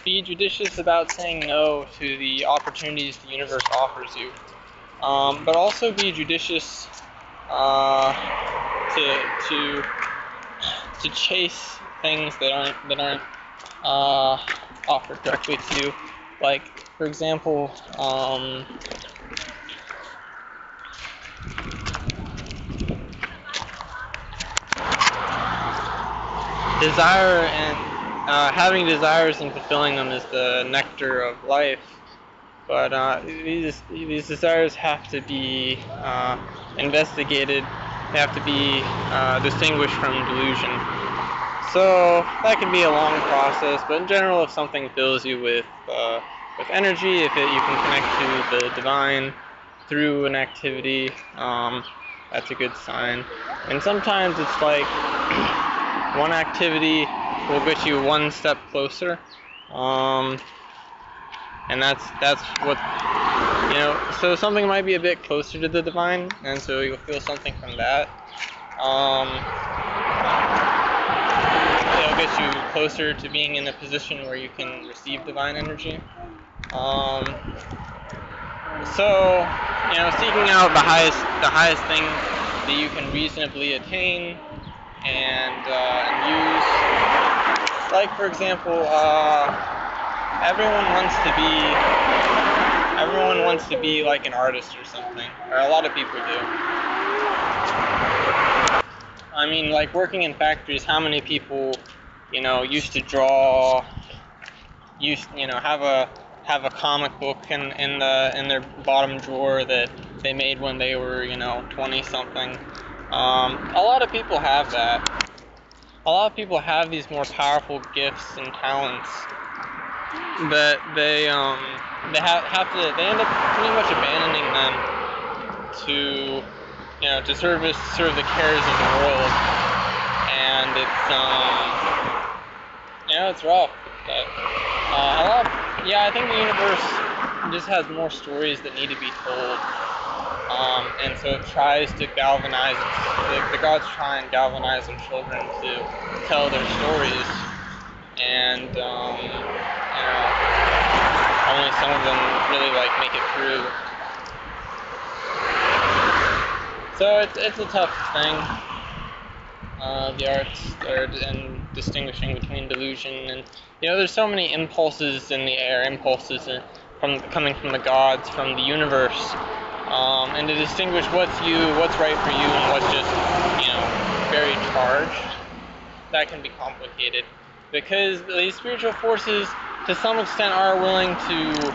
be judicious about saying no to the opportunities the universe offers you, but also be judicious to chase things that aren't offered directly to you. Like, for example, desire and having desires and fulfilling them is the nectar of life. But these desires have to be investigated. They have to be distinguished from delusion. So that can be a long process, but in general, if something fills you with energy, you can connect to the divine through an activity, that's a good sign. And sometimes it's like one activity will get you one step closer, and that's what, so something might be a bit closer to the divine, and so you'll feel something from that. It'll get you closer to being in a position where you can receive divine energy. So, seeking out the highest thing that you can reasonably attain and use. Like, for example, everyone wants to be like an artist or something, or a lot of people do. I mean, like working in factories, how many people, used to draw, have a comic book in their bottom drawer that they made when they were 20 something. A lot of people have that. A lot of people have these more powerful gifts and talents, but they end up pretty much abandoning them to serve the cares of the world, and it's rough. But I think the universe just has more stories that need to be told, and so it tries to galvanize. The gods try and galvanize their children to tell their stories, and only some of them really make it through. So it's a tough thing. The arts and distinguishing between delusion and there's so many impulses in the air, coming from the gods, from the universe, and to distinguish what's right for you, and what's just very charged, that can be complicated, because these spiritual forces to some extent are willing to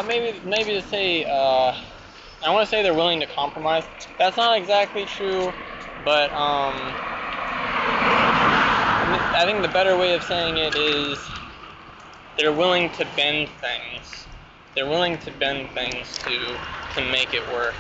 maybe to say I want to say they're willing to compromise. That's not exactly true, but I think the better way of saying it is they're willing to bend things. They're willing to bend things to make it work.